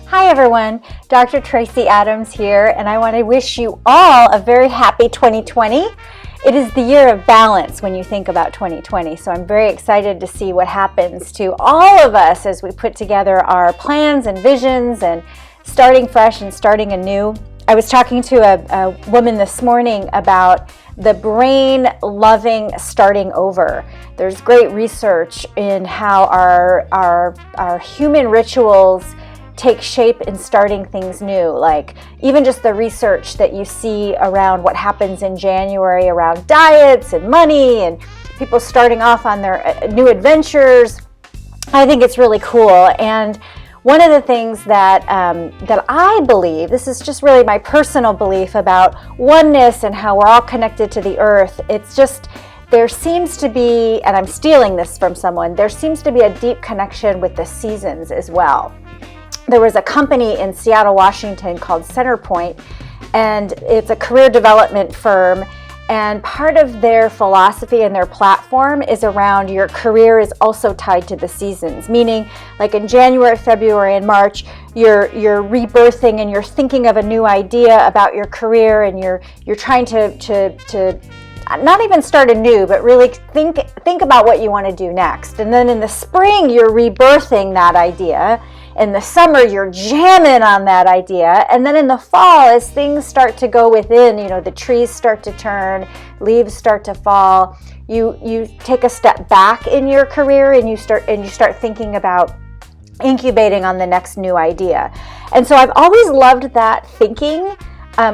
Hi everyone, Dr. Tracy Adams here, and I want to wish you all a very happy 2020. It is the year of balance when you think about 2020, so I'm very excited to see what happens to all of us as we put together our plans and visions and starting fresh and starting anew. I was talking to a woman this morning about the brain loving starting over. There's great research in how our human rituals take shape in starting things new, like even just the research that you see around what happens in January around diets and money and people starting off on their new adventures. I think it's really cool. And one of the things that I believe, this is just really my personal belief about oneness and how we're all connected to the earth, it's just there seems to be, and I'm stealing this from someone, there seems to be a deep connection with the seasons as well. There was a company in Seattle, Washington called Centerpoint, and it's a career development firm. And part of their philosophy and their platform is around your career is also tied to the seasons, meaning like in January, February, and March, you're rebirthing and you're thinking of a new idea about your career, and you're trying to not even start anew, but really think about what you want to do next. And then in the spring, you're rebirthing that idea. In the summer, you're jamming on that idea. And then in the fall, as things start to go within, the trees start to turn, leaves start to fall, you take a step back in your career and you start thinking about incubating on the next new idea. And so I've always loved that thinking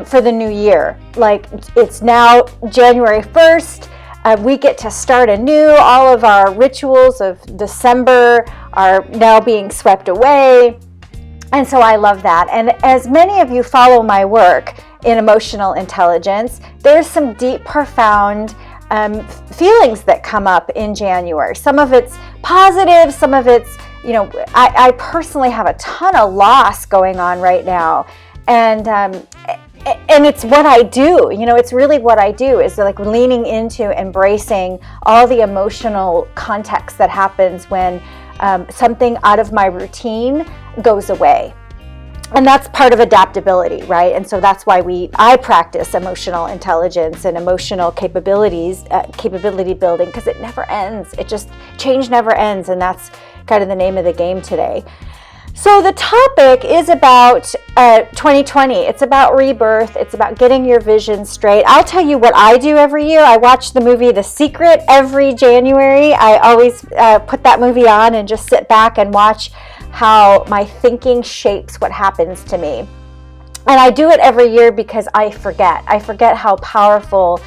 for the new year. Like, it's now January 1st. We get to start anew. All of our rituals of December are now being swept away. And so I love that. And as many of you follow my work in emotional intelligence, there's some deep, profound feelings that come up in January. Some of it's positive, some of it's, I personally have a ton of loss going on right now. And it's what I do, it's really what I do, is like leaning into embracing all the emotional context that happens when something out of my routine goes away. And that's part of adaptability, right? And so that's why I practice emotional intelligence and emotional capability building, because it never ends. Change never ends, and that's kind of the name of the game today. So the topic is about 2020. It's about rebirth. It's about getting your vision straight. I'll tell you what I do every year. I watch the movie The Secret every January. I always put that movie on and just sit back and watch how my thinking shapes what happens to me. And I do it every year because I forget. I forget how powerful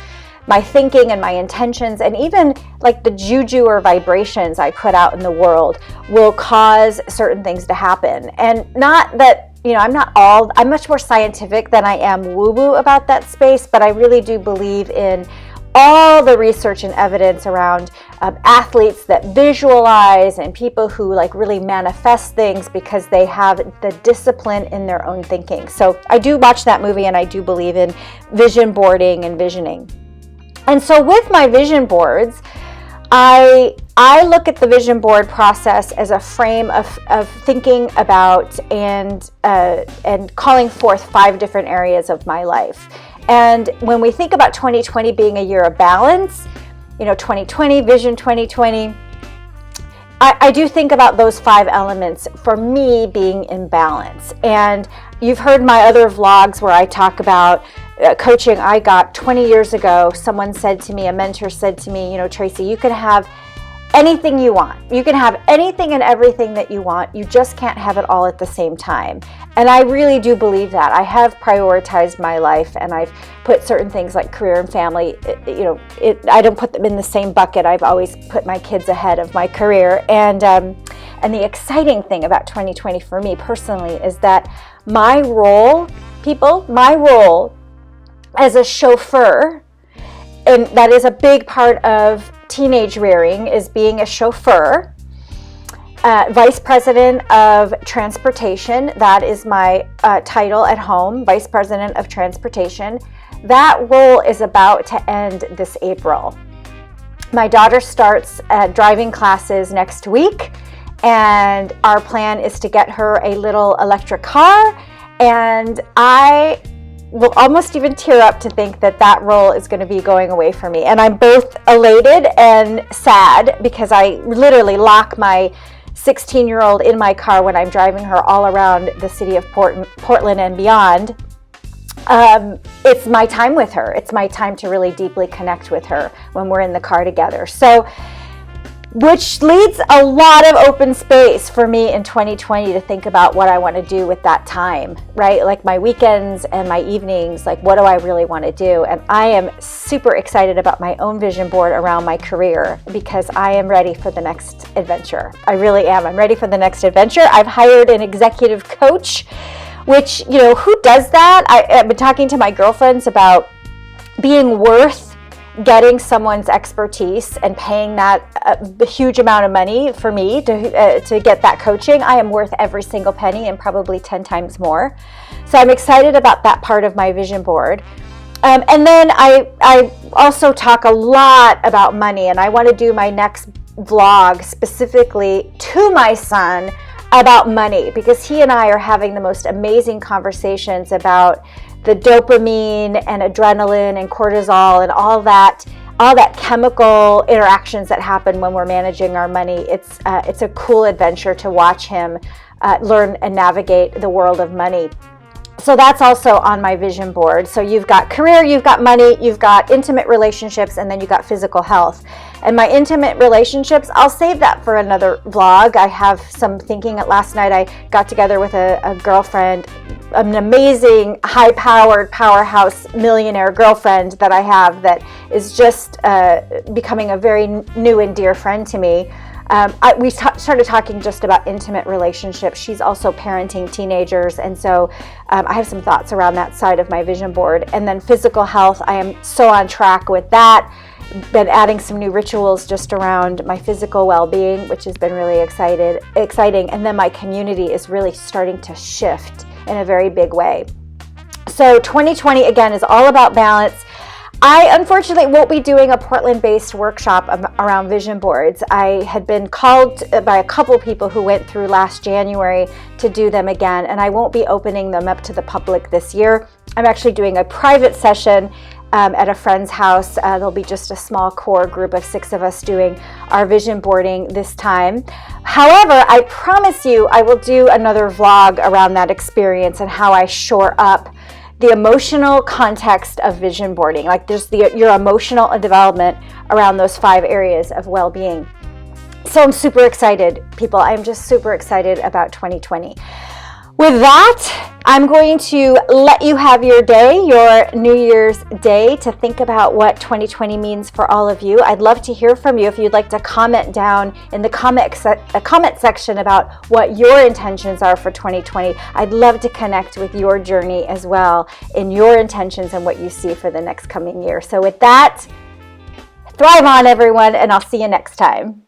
my thinking and my intentions, and even like the juju or vibrations I put out in the world, will cause certain things to happen. And not that, I'm much more scientific than I am woo-woo about that space, but I really do believe in all the research and evidence around athletes that visualize and people who like really manifest things because they have the discipline in their own thinking. So I do watch that movie, and I do believe in vision boarding and visioning. And so with my vision boards, I look at the vision board process as a frame of thinking about and calling forth 5 different areas of my life. And when we think about 2020 being a year of balance, 2020, Vision 2020, I do think about those 5 elements for me being in balance. And you've heard my other vlogs where I talk about coaching I got 20 years ago. Someone said to me, a mentor said to me, Tracy, you can have anything you want. You can have anything and everything that you want. You just can't have it all at the same time. And I really do believe that. I have prioritized my life, and I've put certain things like career and family, I don't put them in the same bucket. I've always put my kids ahead of my career. And the exciting thing about 2020 for me personally is that my role as a chauffeur, and that is a big part of teenage rearing, is being a chauffeur. Vice President of Transportation, that is my title at home, Vice President of Transportation. That role is about to end this April. My daughter starts driving classes next week, and our plan is to get her a little electric car, and I will almost even tear up to think that that role is going to be going away for me. And I'm both elated and sad because I literally lock my 16-year-old in my car when I'm driving her all around the city of Portland and beyond. It's my time with her. It's my time to really deeply connect with her when we're in the car together. So, which leaves a lot of open space for me in 2020 to think about what I want to do with that time, right? Like my weekends and my evenings, like what do I really want to do? And I am super excited about my own vision board around my career because I am ready for the next adventure. I really am. I'm ready for the next adventure. I've hired an executive coach, which, you know, who does that? I've been talking to my girlfriends about being worth getting someone's expertise and paying that a huge amount of money for me to get that coaching. I am worth every single penny and probably 10 times more. So I'm excited about that part of my vision board. And then I also talk a lot about money, and I want to do my next vlog specifically to my son about money, because he and I are having the most amazing conversations about the dopamine and adrenaline and cortisol and all that chemical interactions that happen when we're managing our money. It's a cool adventure to watch him learn and navigate the world of money. So that's also on my vision board. So you've got career, you've got money, you've got intimate relationships, and then you've got physical health. And my intimate relationships, I'll save that for another vlog. I have some thinking. Last night I got together with a girlfriend, an amazing, high-powered, powerhouse millionaire girlfriend that I have that is just becoming a very new and dear friend to me. We started talking just about intimate relationships. She's also parenting teenagers, and so I have some thoughts around that side of my vision board. And then physical health, I am so on track with that. Been adding some new rituals just around my physical well-being, which has been really exciting. And then my community is really starting to shift in a very big way. So 2020, again, is all about balance. I unfortunately won't be doing a Portland-based workshop around vision boards. I had been called by a couple people who went through last January to do them again, and I won't be opening them up to the public this year. I'm actually doing a private session at a friend's house. There'll be just a small core group of 6 of us doing our vision boarding this time. However, I promise you I will do another vlog around that experience and how I shore up the emotional context of vision boarding, like just your emotional development around those 5 areas of well-being. So I'm super excited, people. I'm just super excited about 2020. With that, I'm going to let you have your day, your New Year's Day, to think about what 2020 means for all of you. I'd love to hear from you if you'd like to comment down in the comment section about what your intentions are for 2020. I'd love to connect with your journey as well in your intentions and what you see for the next coming year. So with that, thrive on, everyone, and I'll see you next time.